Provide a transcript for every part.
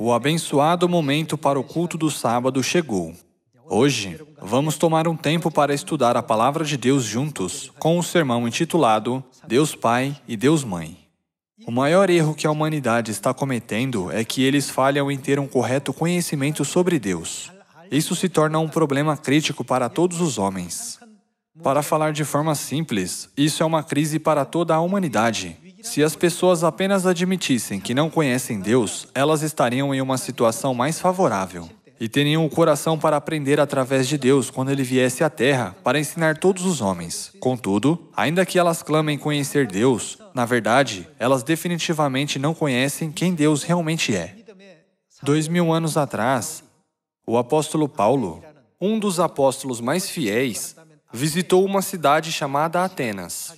O abençoado momento para o culto do sábado chegou. Hoje, vamos tomar um tempo para estudar a Palavra de Deus juntos, com o sermão intitulado Deus Pai e Deus Mãe. O maior erro que a humanidade está cometendo é que eles falham em ter um correto conhecimento sobre Deus. Isso se torna um problema crítico para todos os homens. Para falar de forma simples, isso é uma crise para toda a humanidade. Se as pessoas apenas admitissem que não conhecem Deus, elas estariam em uma situação mais favorável e teriam o coração para aprender através de Deus quando Ele viesse à Terra para ensinar todos os homens. Contudo, ainda que elas clamem conhecer Deus, na verdade, elas definitivamente não conhecem quem Deus realmente é. 2000 anos atrás, o apóstolo Paulo, um dos apóstolos mais fiéis, visitou uma cidade chamada Atenas.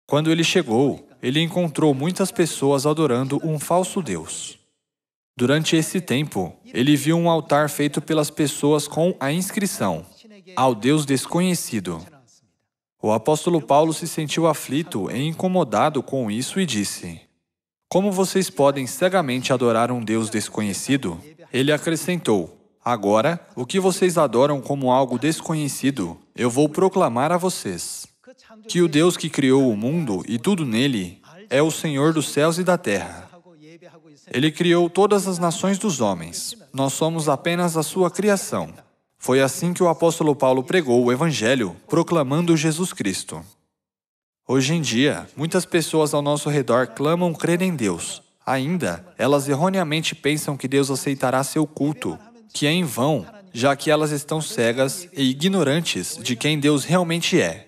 Quando ele chegou, ele encontrou muitas pessoas adorando um falso Deus. Durante esse tempo, ele viu um altar feito pelas pessoas com a inscrição ao Deus desconhecido. O apóstolo Paulo se sentiu aflito e incomodado com isso e disse: "Como vocês podem cegamente adorar um Deus desconhecido?" Ele acrescentou: "Agora, o que vocês adoram como algo desconhecido, eu vou proclamar a vocês. Que o Deus que criou o mundo e tudo nele é o Senhor dos céus e da terra. Ele criou todas as nações dos homens. Nós somos apenas a sua criação." Foi assim que o apóstolo Paulo pregou o Evangelho, proclamando Jesus Cristo. Hoje em dia, muitas pessoas ao nosso redor clamam crer em Deus. Ainda, elas erroneamente pensam que Deus aceitará seu culto, que é em vão, já que elas estão cegas e ignorantes de quem Deus realmente é.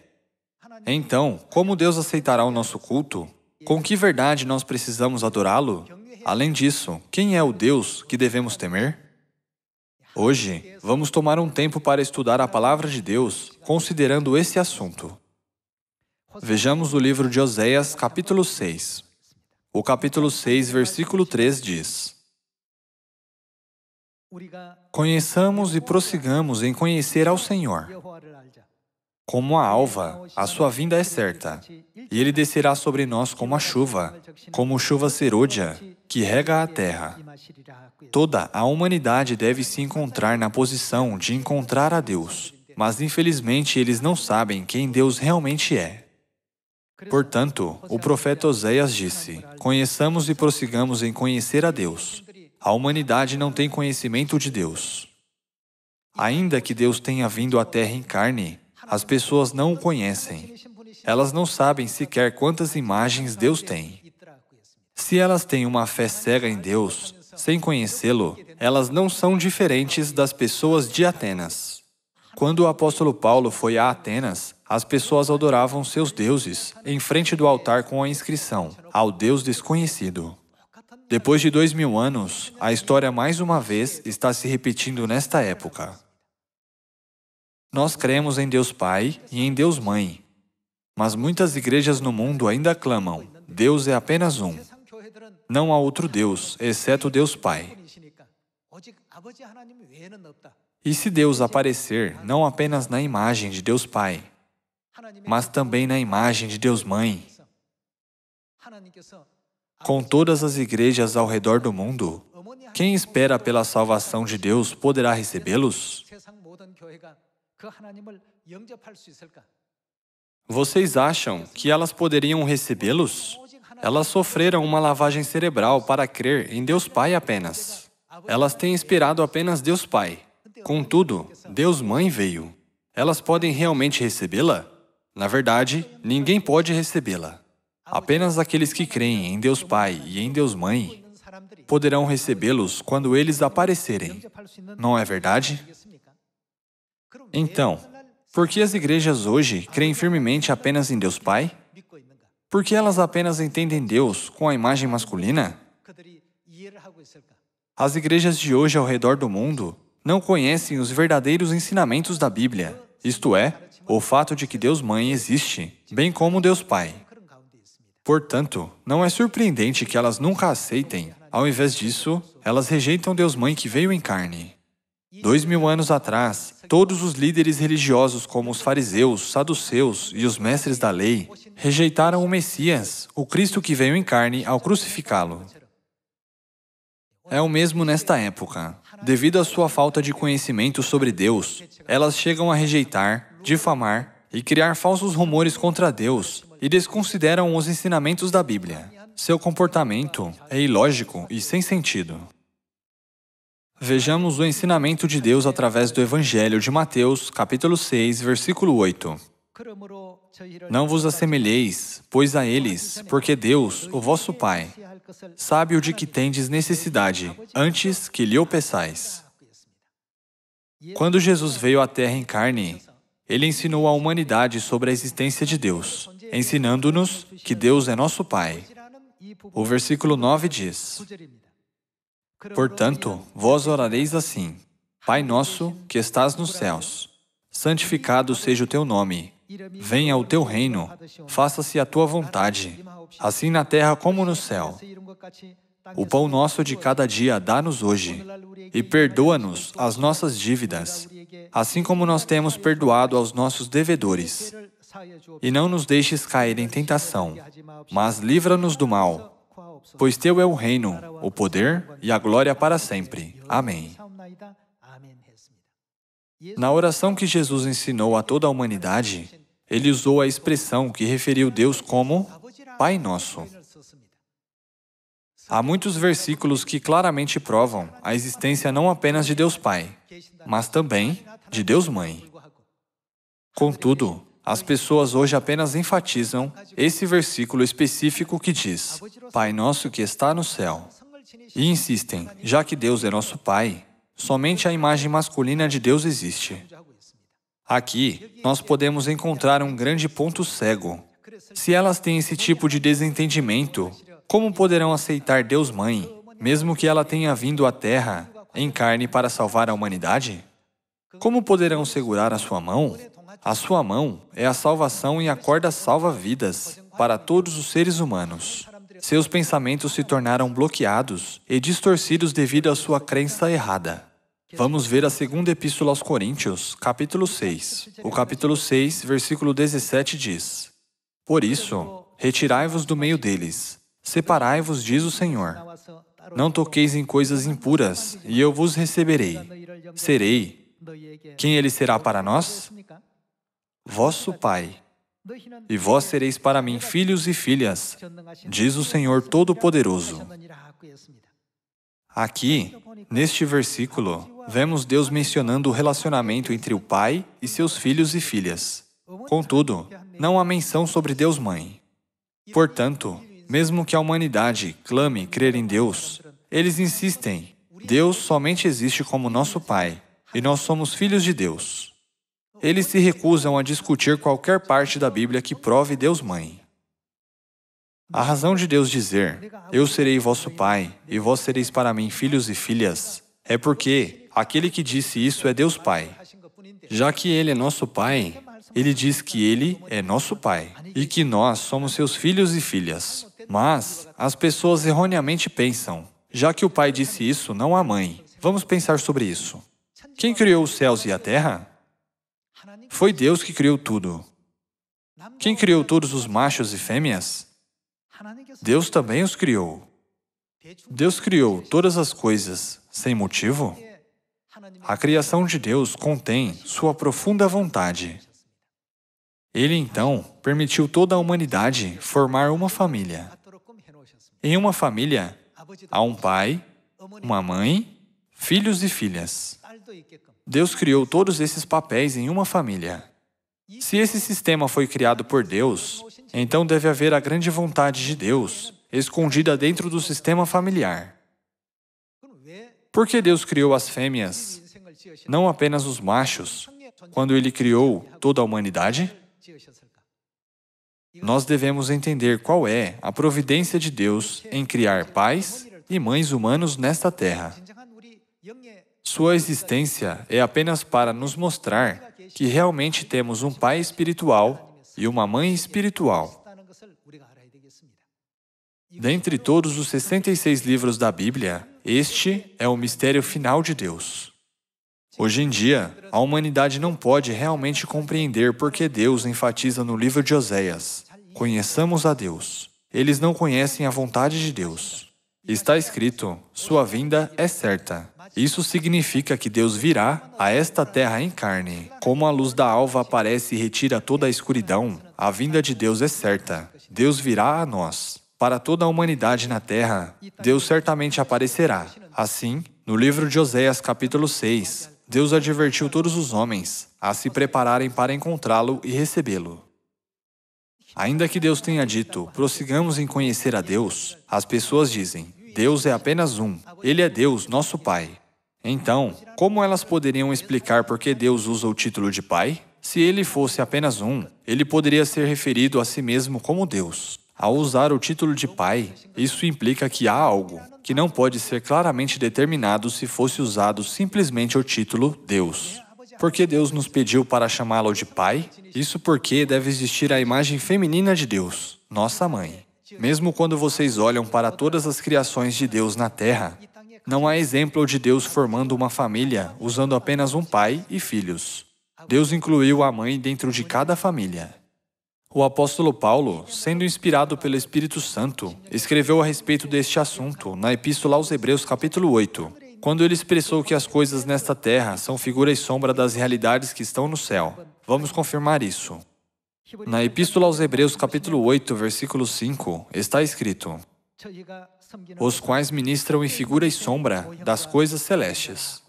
Então, como Deus aceitará o nosso culto? Com que verdade nós precisamos adorá-lo? Além disso, quem é o Deus que devemos temer? Hoje, vamos tomar um tempo para estudar a Palavra de Deus, considerando esse assunto. Vejamos o livro de Oséias, capítulo 6. O capítulo 6, versículo 3 diz: "Conheçamos e prossigamos em conhecer ao Senhor. Como a alva, a sua vinda é certa, e Ele descerá sobre nós como chuva serôdia, que rega a terra." Toda a humanidade deve se encontrar na posição de encontrar a Deus, mas infelizmente eles não sabem quem Deus realmente é. Portanto, o profeta Oséias disse: "Conheçamos e prossigamos em conhecer a Deus." A humanidade não tem conhecimento de Deus. Ainda que Deus tenha vindo à terra em carne, as pessoas não o conhecem. Elas não sabem sequer quantas imagens Deus tem. Se elas têm uma fé cega em Deus, sem conhecê-lo, elas não são diferentes das pessoas de Atenas. Quando o apóstolo Paulo foi a Atenas, as pessoas adoravam seus deuses em frente do altar com a inscrição ao Deus desconhecido. Depois de 2000 anos, a história mais uma vez está se repetindo nesta época. Nós cremos em Deus Pai e em Deus Mãe, mas muitas igrejas no mundo ainda clamam: Deus é apenas um. Não há outro Deus, exceto Deus Pai. E se Deus aparecer não apenas na imagem de Deus Pai, mas também na imagem de Deus Mãe, com todas as igrejas ao redor do mundo, quem espera pela salvação de Deus poderá recebê-los? Vocês acham que elas poderiam recebê-los? Elas sofreram uma lavagem cerebral para crer em Deus Pai apenas. Elas têm esperado apenas Deus Pai. Contudo, Deus Mãe veio. Elas podem realmente recebê-la? Na verdade, ninguém pode recebê-la. Apenas aqueles que creem em Deus Pai e em Deus Mãe poderão recebê-los quando eles aparecerem. Não é verdade? Então, por que as igrejas hoje creem firmemente apenas em Deus Pai? Por que elas apenas entendem Deus com a imagem masculina? As igrejas de hoje ao redor do mundo não conhecem os verdadeiros ensinamentos da Bíblia, isto é, o fato de que Deus Mãe existe, bem como Deus Pai. Portanto, não é surpreendente que elas nunca aceitem. Ao invés disso, elas rejeitam Deus Mãe que veio em carne. 2000 anos atrás, todos os líderes religiosos como os fariseus, saduceus e os mestres da lei rejeitaram o Messias, o Cristo que veio em carne, ao crucificá-lo. É o mesmo nesta época. Devido à sua falta de conhecimento sobre Deus, elas chegam a rejeitar, difamar e criar falsos rumores contra Deus e desconsideram os ensinamentos da Bíblia. Seu comportamento é ilógico e sem sentido. Vejamos o ensinamento de Deus através do Evangelho de Mateus, capítulo 6, versículo 8. Não vos assemelheis, pois a eles, porque Deus, o vosso Pai, sabe o de que tendes necessidade, antes que lhe o peçais. Quando Jesus veio à Terra em carne, Ele ensinou à humanidade sobre a existência de Deus, ensinando-nos que Deus é nosso Pai. O versículo 9 diz: Portanto, vós orareis assim: Pai nosso, que estás nos céus, santificado seja o teu nome. Venha o teu reino, faça-se a tua vontade, assim na terra como no céu. O pão nosso de cada dia dá-nos hoje, e perdoa-nos as nossas dívidas, assim como nós temos perdoado aos nossos devedores. E não nos deixes cair em tentação, mas livra-nos do mal, pois teu é o reino, o poder e a glória para sempre. Amém. Na oração que Jesus ensinou a toda a humanidade, Ele usou a expressão que referiu Deus como Pai Nosso. Há muitos versículos que claramente provam a existência não apenas de Deus Pai, mas também de Deus Mãe. Contudo, as pessoas hoje apenas enfatizam esse versículo específico que diz: Pai Nosso que está no céu. E insistem, já que Deus é nosso Pai, somente a imagem masculina de Deus existe. Aqui, nós podemos encontrar um grande ponto cego. Se elas têm esse tipo de desentendimento, como poderão aceitar Deus Mãe, mesmo que ela tenha vindo à Terra em carne para salvar a humanidade? Como poderão segurar a sua mão? A sua mão é a salvação e a corda salva-vidas para todos os seres humanos. Seus pensamentos se tornaram bloqueados e distorcidos devido à sua crença errada. Vamos ver a segunda epístola aos Coríntios, capítulo 6. O capítulo 6, versículo 17 diz: Por isso, retirai-vos do meio deles, separai-vos, diz o Senhor. Não toqueis em coisas impuras, e eu vos receberei. Serei. Quem ele será para nós? Vosso Pai. E vós sereis para mim filhos e filhas, diz o Senhor Todo-Poderoso. Aqui, neste versículo, vemos Deus mencionando o relacionamento entre o Pai e seus filhos e filhas. Contudo, não há menção sobre Deus Mãe. Portanto, mesmo que a humanidade clame crer em Deus, eles insistem: Deus somente existe como nosso Pai, e nós somos filhos de Deus. Eles se recusam a discutir qualquer parte da Bíblia que prove Deus Mãe. A razão de Deus dizer: Eu serei vosso Pai, e vós sereis para mim filhos e filhas, é porque aquele que disse isso é Deus Pai. Já que Ele é nosso Pai, Ele diz que Ele é nosso Pai, e que nós somos seus filhos e filhas. Mas as pessoas erroneamente pensam: já que o Pai disse isso, não há mãe. Vamos pensar sobre isso. Quem criou os céus e a terra? Foi Deus que criou tudo. Quem criou todos os machos e fêmeas? Deus também os criou. Deus criou todas as coisas sem motivo? A criação de Deus contém sua profunda vontade. Ele, então, permitiu toda a humanidade formar uma família. Em uma família, há um pai, uma mãe, filhos e filhas. Deus criou todos esses papéis em uma família. Se esse sistema foi criado por Deus, então deve haver a grande vontade de Deus, escondida dentro do sistema familiar. Por que Deus criou as fêmeas, não apenas os machos, quando Ele criou toda a humanidade? Nós devemos entender qual é a providência de Deus em criar pais e mães humanos nesta terra. Sua existência é apenas para nos mostrar que realmente temos um pai espiritual e uma mãe espiritual. Dentre todos os 66 livros da Bíblia, este é o mistério final de Deus. Hoje em dia, a humanidade não pode realmente compreender por que Deus enfatiza no livro de Oséias: conheçamos a Deus. Eles não conhecem a vontade de Deus. Está escrito, sua vinda é certa. Isso significa que Deus virá a esta terra em carne. Como a luz da alva aparece e retira toda a escuridão, a vinda de Deus é certa. Deus virá a nós. Para toda a humanidade na terra, Deus certamente aparecerá. Assim, no livro de Oséias, capítulo 6, Deus advertiu todos os homens a se prepararem para encontrá-lo e recebê-lo. Ainda que Deus tenha dito, prossigamos em conhecer a Deus, as pessoas dizem, Deus é apenas um, Ele é Deus, nosso Pai. Então, como elas poderiam explicar por que Deus usa o título de Pai? Se Ele fosse apenas um, Ele poderia ser referido a si mesmo como Deus. Ao usar o título de Pai, isso implica que há algo que não pode ser claramente determinado se fosse usado simplesmente o título Deus. Por que Deus nos pediu para chamá-lo de Pai? Isso porque deve existir a imagem feminina de Deus, nossa Mãe. Mesmo quando vocês olham para todas as criações de Deus na Terra, não há exemplo de Deus formando uma família usando apenas um pai e filhos. Deus incluiu a mãe dentro de cada família. O apóstolo Paulo, sendo inspirado pelo Espírito Santo, escreveu a respeito deste assunto na Epístola aos Hebreus, capítulo 8, quando ele expressou que as coisas nesta terra são figura e sombra das realidades que estão no céu. Vamos confirmar isso. Na Epístola aos Hebreus, capítulo 8, versículo 5, está escrito, os quais ministram em figura e sombra das coisas celestes.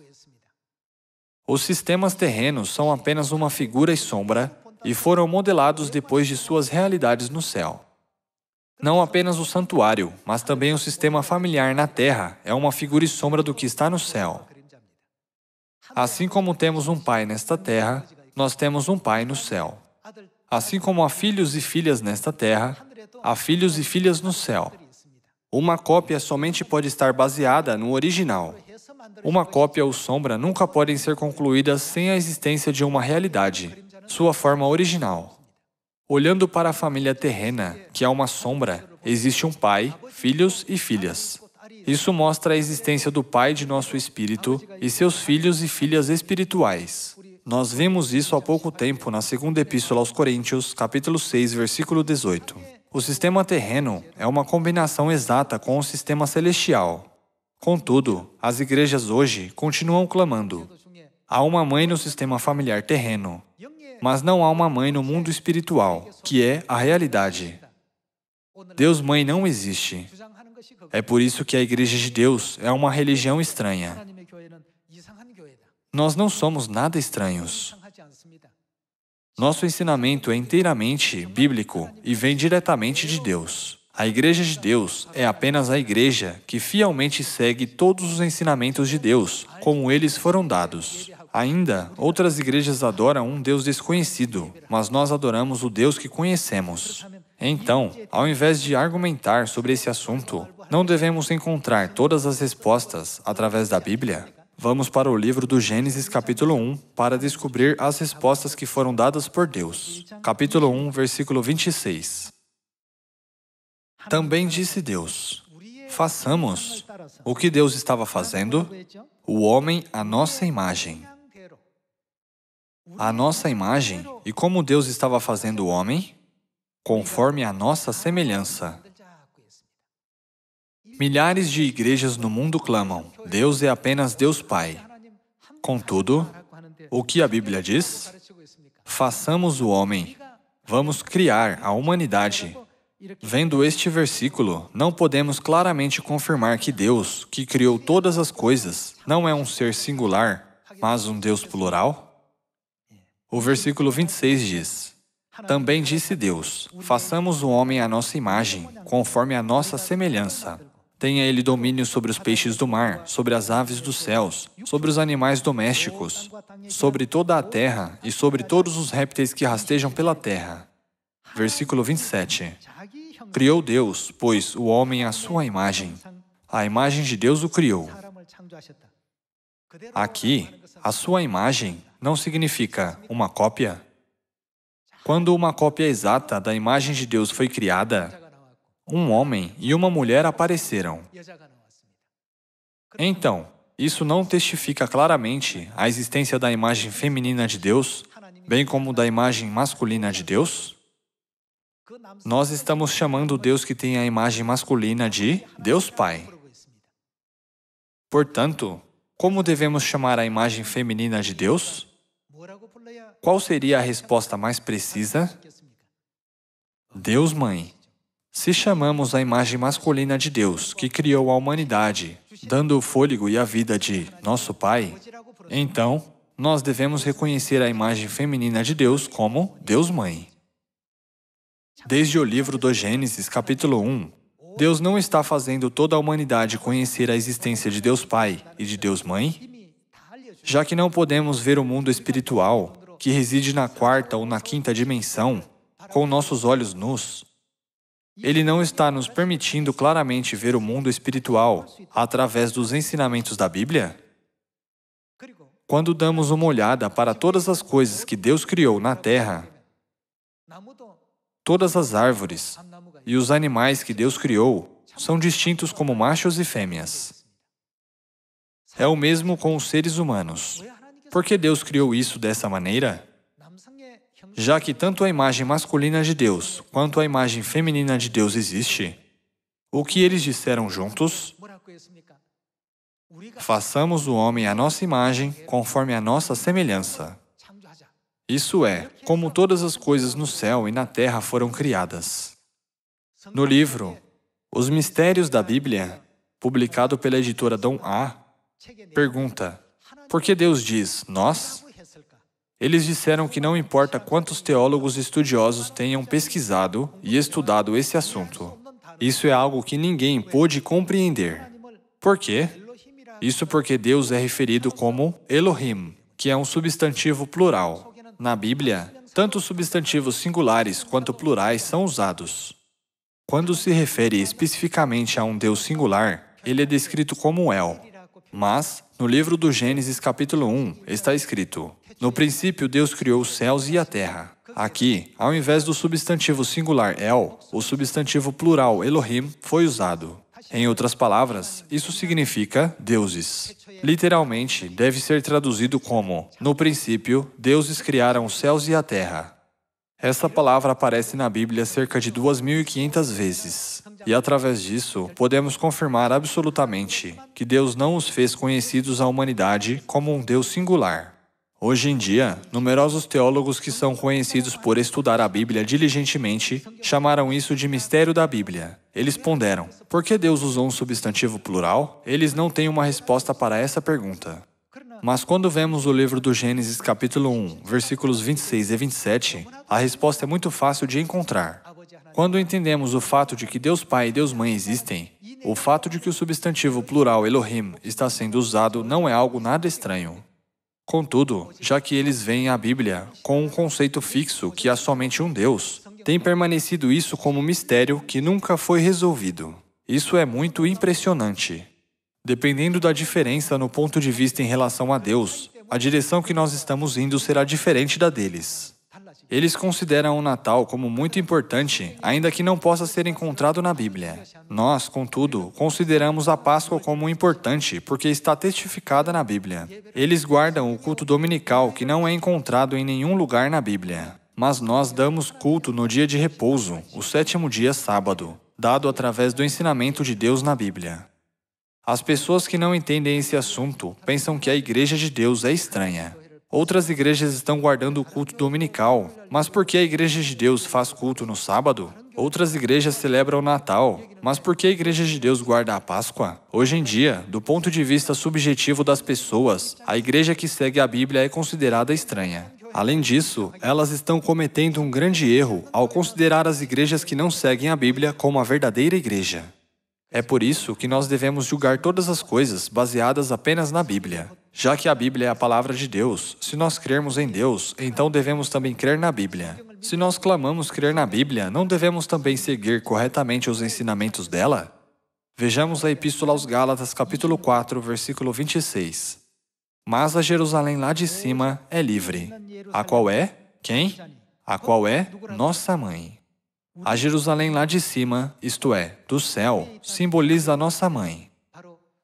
Os sistemas terrenos são apenas uma figura e sombra e foram modelados depois de suas realidades no céu. Não apenas o santuário, mas também o sistema familiar na terra é uma figura e sombra do que está no céu. Assim como temos um pai nesta terra, nós temos um pai no céu. Assim como há filhos e filhas nesta terra, há filhos e filhas no céu. Uma cópia somente pode estar baseada no original. Uma cópia ou sombra nunca podem ser concluídas sem a existência de uma realidade, sua forma original. Olhando para a família terrena, que é uma sombra, existe um pai, filhos e filhas. Isso mostra a existência do Pai de nosso espírito e seus filhos e filhas espirituais. Nós vimos isso há pouco tempo na segunda Epístola aos Coríntios, capítulo 6, versículo 18. O sistema terreno é uma combinação exata com o sistema celestial. Contudo, as igrejas hoje continuam clamando. Há uma mãe no sistema familiar terreno, mas não há uma mãe no mundo espiritual, que é a realidade. Deus Mãe não existe. É por isso que a Igreja de Deus é uma religião estranha. Nós não somos nada estranhos. Nosso ensinamento é inteiramente bíblico e vem diretamente de Deus. A Igreja de Deus é apenas a igreja que fielmente segue todos os ensinamentos de Deus, como eles foram dados. Ainda, outras igrejas adoram um Deus desconhecido, mas nós adoramos o Deus que conhecemos. Então, ao invés de argumentar sobre esse assunto, não devemos encontrar todas as respostas através da Bíblia? Vamos para o livro do Gênesis, capítulo 1, para descobrir as respostas que foram dadas por Deus. Capítulo 1, versículo 26. Também disse Deus, façamos. O que Deus estava fazendo? O homem à nossa imagem. A nossa imagem, e como Deus estava fazendo o homem? Conforme a nossa semelhança. Milhares de igrejas no mundo clamam, Deus é apenas Deus Pai. Contudo, o que a Bíblia diz? Façamos o homem. Vamos criar a humanidade. Vendo este versículo, não podemos claramente confirmar que Deus, que criou todas as coisas, não é um ser singular, mas um Deus plural? O versículo 26 diz, também disse Deus, façamos o homem à nossa imagem, conforme a nossa semelhança. Tenha ele domínio sobre os peixes do mar, sobre as aves dos céus, sobre os animais domésticos, sobre toda a terra e sobre todos os répteis que rastejam pela terra. Versículo 27. Criou Deus, pois, o homem à sua imagem. A imagem de Deus o criou. Aqui, a sua imagem não significa uma cópia. Quando uma cópia exata da imagem de Deus foi criada, um homem e uma mulher apareceram. Então, isso não testifica claramente a existência da imagem feminina de Deus, bem como da imagem masculina de Deus? Nós estamos chamando o Deus que tem a imagem masculina de Deus Pai. Portanto, como devemos chamar a imagem feminina de Deus? Qual seria a resposta mais precisa? Deus Mãe. Se chamamos a imagem masculina de Deus, que criou a humanidade, dando o fôlego e a vida de nosso Pai, então, nós devemos reconhecer a imagem feminina de Deus como Deus Mãe. Desde o livro do Gênesis, capítulo 1, Deus não está fazendo toda a humanidade conhecer a existência de Deus Pai e de Deus Mãe? Já que não podemos ver o mundo espiritual, que reside na quarta ou na quinta dimensão, com nossos olhos nus, Ele não está nos permitindo claramente ver o mundo espiritual através dos ensinamentos da Bíblia? Quando damos uma olhada para todas as coisas que Deus criou na Terra, todas as árvores e os animais que Deus criou são distintos como machos e fêmeas. É o mesmo com os seres humanos. Por que Deus criou isso dessa maneira? Já que tanto a imagem masculina de Deus quanto a imagem feminina de Deus existe, o que eles disseram juntos? Façamos o homem à nossa imagem, conforme a nossa semelhança. Isso é, como todas as coisas no céu e na terra foram criadas. No livro Os Mistérios da Bíblia, publicado pela editora Dom A, pergunta: por que Deus diz nós? Eles disseram que não importa quantos teólogos estudiosos tenham pesquisado e estudado esse assunto. Isso é algo que ninguém pôde compreender. Por quê? Isso porque Deus é referido como Elohim, que é um substantivo plural. Na Bíblia, tanto substantivos singulares quanto plurais são usados. Quando se refere especificamente a um Deus singular, ele é descrito como El. Mas, no livro do Gênesis capítulo 1, está escrito: no princípio Deus criou os céus e a terra. Aqui, ao invés do substantivo singular El, o substantivo plural Elohim foi usado. Em outras palavras, isso significa deuses. Literalmente, deve ser traduzido como: no princípio, deuses criaram os céus e a terra. Essa palavra aparece na Bíblia cerca de 2.500 vezes. E através disso, podemos confirmar absolutamente que Deus não os fez conhecidos à humanidade como um Deus singular. Hoje em dia, numerosos teólogos que são conhecidos por estudar a Bíblia diligentemente chamaram isso de mistério da Bíblia. Eles ponderam: por que Deus usou um substantivo plural? Eles não têm uma resposta para essa pergunta. Mas quando vemos o livro do Gênesis capítulo 1, versículos 26 e 27, a resposta é muito fácil de encontrar. Quando entendemos o fato de que Deus Pai e Deus Mãe existem, o fato de que o substantivo plural Elohim está sendo usado não é algo nada estranho. Contudo, já que eles veem a Bíblia com um conceito fixo que há somente um Deus, tem permanecido isso como mistério que nunca foi resolvido. Isso é muito impressionante. Dependendo da diferença no ponto de vista em relação a Deus, a direção que nós estamos indo será diferente da deles. Eles consideram o Natal como muito importante, ainda que não possa ser encontrado na Bíblia. Nós, contudo, consideramos a Páscoa como importante porque está testificada na Bíblia. Eles guardam o culto dominical que não é encontrado em nenhum lugar na Bíblia. Mas nós damos culto no dia de repouso, o sétimo dia sábado, dado através do ensinamento de Deus na Bíblia. As pessoas que não entendem esse assunto pensam que a Igreja de Deus é estranha. Outras igrejas estão guardando o culto dominical, mas por que a Igreja de Deus faz culto no sábado? Outras igrejas celebram o Natal, mas por que a Igreja de Deus guarda a Páscoa? Hoje em dia, do ponto de vista subjetivo das pessoas, a igreja que segue a Bíblia é considerada estranha. Além disso, elas estão cometendo um grande erro ao considerar as igrejas que não seguem a Bíblia como a verdadeira igreja. É por isso que nós devemos julgar todas as coisas baseadas apenas na Bíblia. Já que a Bíblia é a palavra de Deus, se nós crermos em Deus, então devemos também crer na Bíblia. Se nós clamamos crer na Bíblia, não devemos também seguir corretamente os ensinamentos dela? Vejamos a Epístola aos Gálatas, capítulo 4, versículo 26. Mas a Jerusalém lá de cima é livre. A qual é? Quem? A qual é? Nossa mãe. A Jerusalém lá de cima, isto é, do céu, simboliza a nossa mãe.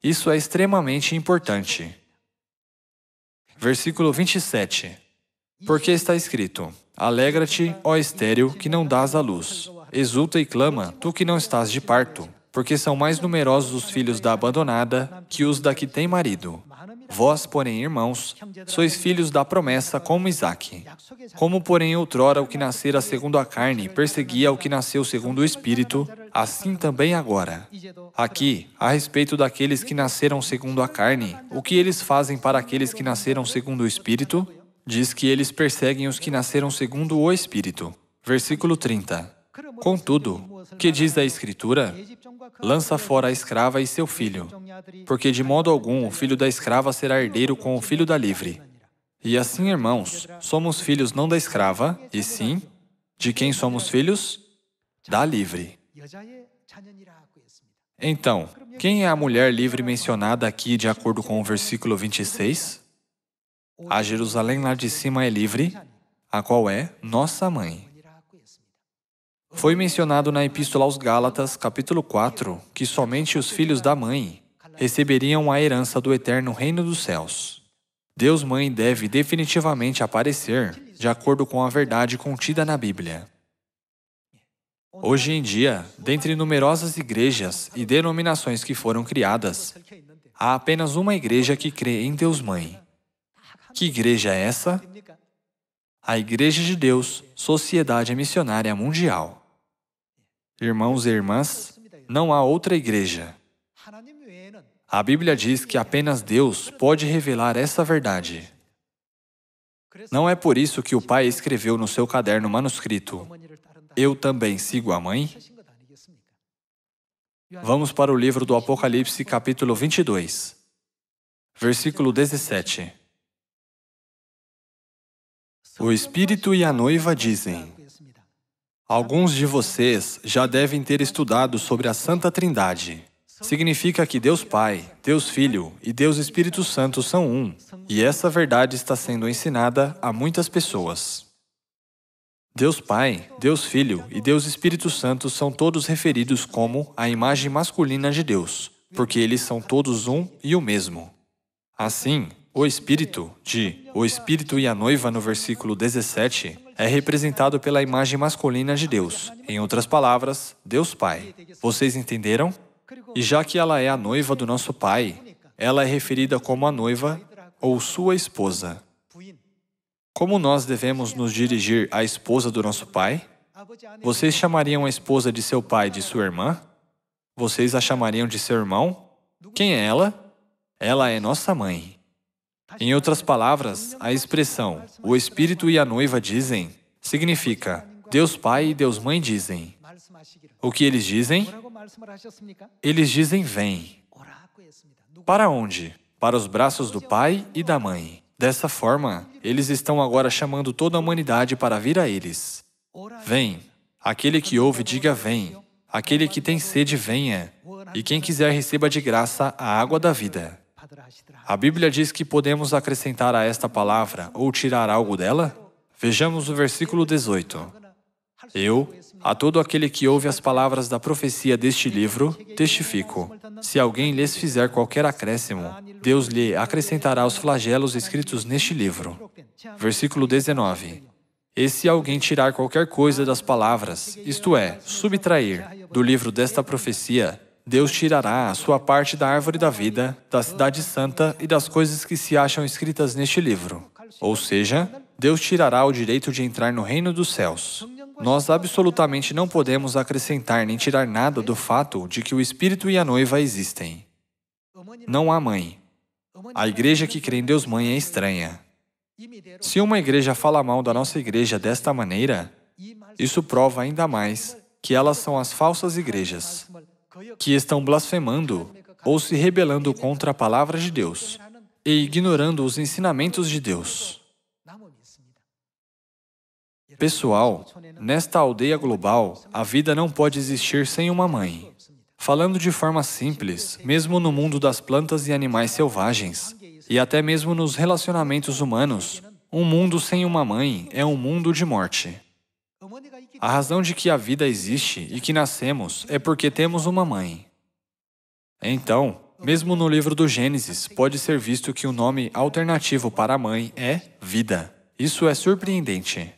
Isso é extremamente importante. Versículo 27. Porque está escrito: alegra-te, ó estéril, que não dás à luz. Exulta e clama, tu que não estás de parto. porque são mais numerosos os filhos da abandonada que os da que tem marido. Vós, porém, irmãos, sois filhos da promessa como Isaque. Como, porém, outrora o que nascera segundo a carne perseguia o que nasceu segundo o Espírito, assim também agora. Aqui, a respeito daqueles que nasceram segundo a carne, o que eles fazem para aqueles que nasceram segundo o Espírito? Diz que eles perseguem os que nasceram segundo o Espírito. Versículo 30. Contudo, que diz a Escritura? Lança fora a escrava e seu filho, porque de modo algum o filho da escrava será herdeiro com o filho da livre. E assim, irmãos, somos filhos não da escrava, e sim, de quem somos filhos? Da livre. Então, quem é a mulher livre mencionada aqui de acordo com o versículo 26? A Jerusalém lá de cima é livre, a qual é nossa mãe. Foi mencionado na Epístola aos Gálatas, capítulo 4, que somente os filhos da mãe receberiam a herança do eterno reino dos céus. Deus Mãe deve definitivamente aparecer de acordo com a verdade contida na Bíblia. Hoje em dia, dentre numerosas igrejas e denominações que foram criadas, há apenas uma igreja que crê em Deus Mãe. Que igreja é essa? A Igreja de Deus, Sociedade Missionária Mundial. Irmãos e irmãs, não há outra igreja. A Bíblia diz que apenas Deus pode revelar essa verdade. Não é por isso que o pai escreveu no seu caderno manuscrito: Eu também sigo a mãe? Vamos para o livro do Apocalipse, capítulo 22, versículo 17. O Espírito e a noiva dizem: Alguns de vocês já devem ter estudado sobre a Santa Trindade. Significa que Deus Pai, Deus Filho e Deus Espírito Santo são um, e essa verdade está sendo ensinada a muitas pessoas. Deus Pai, Deus Filho e Deus Espírito Santo são todos referidos como a imagem masculina de Deus, porque eles são todos um e o mesmo. Assim, o Espírito e a noiva no versículo 17 é representado pela imagem masculina de Deus. Em outras palavras, Deus Pai. Vocês entenderam? E já que ela é a noiva do nosso Pai, ela é referida como a noiva ou sua esposa. Como nós devemos nos dirigir à esposa do nosso Pai? Vocês chamariam a esposa de seu pai de sua irmã? Vocês a chamariam de seu irmão? Quem é ela? Ela é nossa mãe. Em outras palavras, a expressão o Espírito e a noiva dizem significa Deus Pai e Deus Mãe dizem. O que eles dizem? Eles dizem vem. Para onde? Para os braços do Pai e da Mãe. Dessa forma, eles estão agora chamando toda a humanidade para vir a eles. Vem. Aquele que ouve, diga vem. Aquele que tem sede, venha. E quem quiser, receba de graça a água da vida. A Bíblia diz que podemos acrescentar a esta palavra ou tirar algo dela? Vejamos o versículo 18. Eu, a todo aquele que ouve as palavras da profecia deste livro, testifico. Se alguém lhes fizer qualquer acréscimo, Deus lhe acrescentará os flagelos escritos neste livro. Versículo 19. E se alguém tirar qualquer coisa das palavras, isto é, subtrair, do livro desta profecia, Deus tirará a sua parte da árvore da vida, da cidade santa e das coisas que se acham escritas neste livro. Ou seja, Deus tirará o direito de entrar no reino dos céus. Nós absolutamente não podemos acrescentar nem tirar nada do fato de que o Espírito e a noiva existem. Não há mãe. A igreja que crê em Deus Mãe é estranha. Se uma igreja fala mal da nossa igreja desta maneira, isso prova ainda mais que elas são as falsas igrejas, que estão blasfemando ou se rebelando contra a palavra de Deus e ignorando os ensinamentos de Deus. Pessoal, nesta aldeia global, a vida não pode existir sem uma mãe. Falando de forma simples, mesmo no mundo das plantas e animais selvagens, e até mesmo nos relacionamentos humanos, um mundo sem uma mãe é um mundo de morte. A razão de que a vida existe e que nascemos é porque temos uma mãe. Então, mesmo no livro do Gênesis, pode ser visto que o nome alternativo para a mãe é vida. Isso é surpreendente.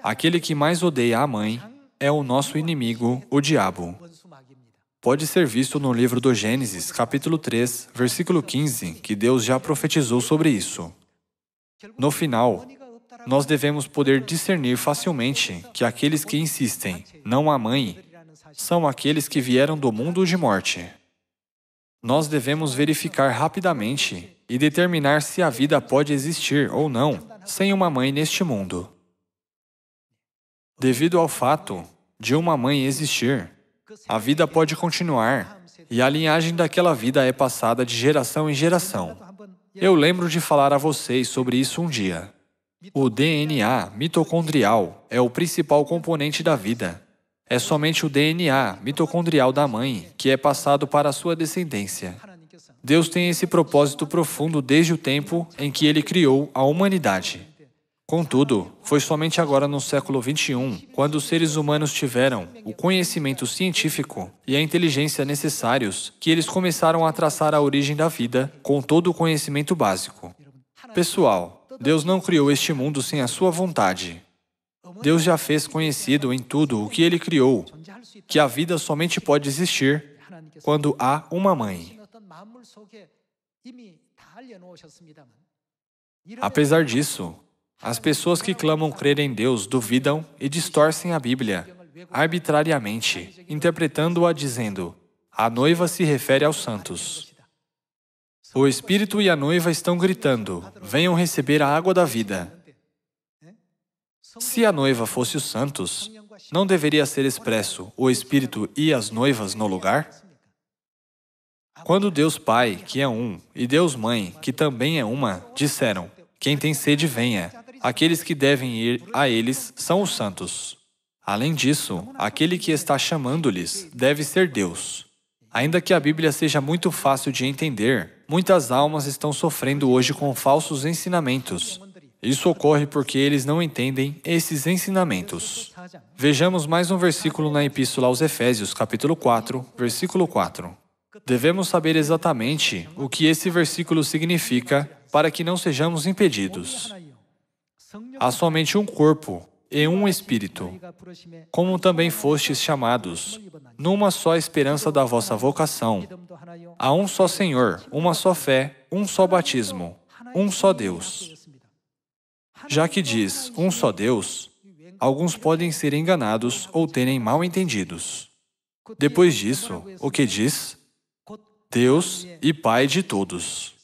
Aquele que mais odeia a mãe é o nosso inimigo, o diabo. Pode ser visto no livro do Gênesis, capítulo 3, versículo 15, que Deus já profetizou sobre isso. No final, nós devemos poder discernir facilmente que aqueles que insistem, não há mãe, são aqueles que vieram do mundo de morte. Nós devemos verificar rapidamente e determinar se a vida pode existir ou não sem uma mãe neste mundo. Devido ao fato de uma mãe existir, a vida pode continuar e a linhagem daquela vida é passada de geração em geração. Eu lembro de falar a vocês sobre isso um dia. O DNA mitocondrial é o principal componente da vida. É somente o DNA mitocondrial da mãe que é passado para a sua descendência. Deus tem esse propósito profundo desde o tempo em que Ele criou a humanidade. Contudo, foi somente agora no século XXI, quando os seres humanos tiveram o conhecimento científico e a inteligência necessários, que eles começaram a traçar a origem da vida com todo o conhecimento básico. Pessoal, Deus não criou este mundo sem a sua vontade. Deus já fez conhecido em tudo o que Ele criou, que a vida somente pode existir quando há uma mãe. Apesar disso, as pessoas que clamam crer em Deus duvidam e distorcem a Bíblia arbitrariamente, interpretando-a dizendo: a noiva se refere aos santos. O Espírito e a noiva estão gritando: venham receber a água da vida. Se a noiva fosse os santos, não deveria ser expresso o Espírito e as noivas no lugar? Quando Deus Pai, que é um, e Deus Mãe, que também é uma, disseram: quem tem sede, venha. Aqueles que devem ir a eles são os santos. Além disso, aquele que está chamando-lhes deve ser Deus. Ainda que a Bíblia seja muito fácil de entender, muitas almas estão sofrendo hoje com falsos ensinamentos. Isso ocorre porque eles não entendem esses ensinamentos. Vejamos mais um versículo na Epístola aos Efésios, capítulo 4, versículo 4. Devemos saber exatamente o que esse versículo significa para que não sejamos impedidos. Há somente um corpo e um espírito, como também fostes chamados, numa só esperança da vossa vocação. Há um só Senhor, uma só fé, um só batismo, um só Deus. Já que diz um só Deus, alguns podem ser enganados ou terem mal entendidos. Depois disso, o que diz? Deus e Pai de todos.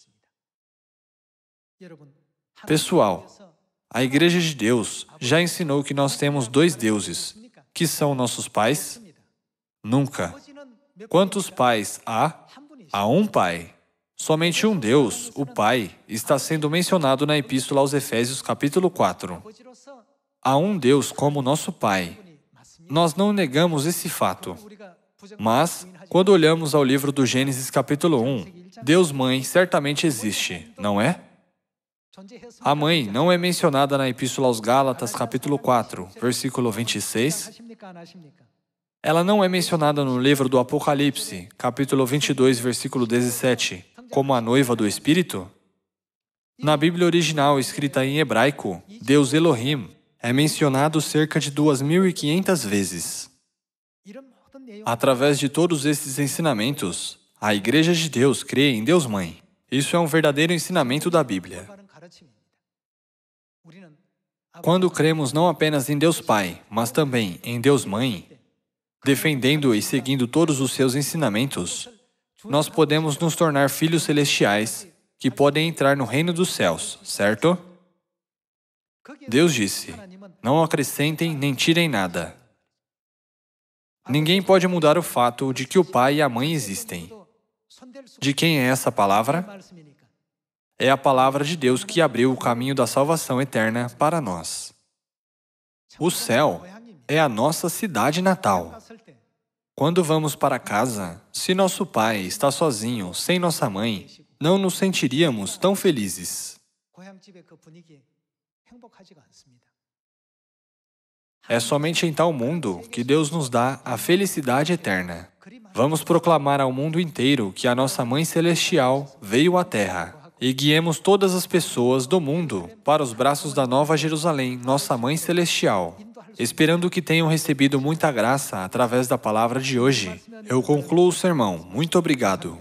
Pessoal, a Igreja de Deus já ensinou que nós temos dois deuses, que são nossos pais? Nunca. Quantos pais há? Há um Pai. Somente um Deus, o Pai, está sendo mencionado na Epístola aos Efésios, capítulo 4. Há um Deus como nosso Pai. Nós não negamos esse fato. Mas, quando olhamos ao livro do Gênesis, capítulo 1, Deus Mãe certamente existe, não é? A mãe não é mencionada na Epístola aos Gálatas, capítulo 4, versículo 26. Ela não é mencionada no livro do Apocalipse, capítulo 22, versículo 17, como a noiva do Espírito. Na Bíblia original, escrita em hebraico, Deus Elohim é mencionado cerca de 2.500 vezes. Através de todos esses ensinamentos, a Igreja de Deus crê em Deus Mãe. Isso é um verdadeiro ensinamento da Bíblia. Quando cremos não apenas em Deus Pai, mas também em Deus Mãe, defendendo e seguindo todos os seus ensinamentos, nós podemos nos tornar filhos celestiais que podem entrar no reino dos céus, certo? Deus disse: não acrescentem nem tirem nada. Ninguém pode mudar o fato de que o Pai e a Mãe existem. De quem é essa palavra? É a palavra de Deus que abriu o caminho da salvação eterna para nós. O céu é a nossa cidade natal. Quando vamos para casa, se nosso pai está sozinho, sem nossa mãe, não nos sentiríamos tão felizes. É somente em tal mundo que Deus nos dá a felicidade eterna. Vamos proclamar ao mundo inteiro que a nossa Mãe Celestial veio à Terra. E guiemos todas as pessoas do mundo para os braços da Nova Jerusalém, nossa Mãe Celestial. Esperando que tenham recebido muita graça através da palavra de hoje, eu concluo o sermão. Muito obrigado.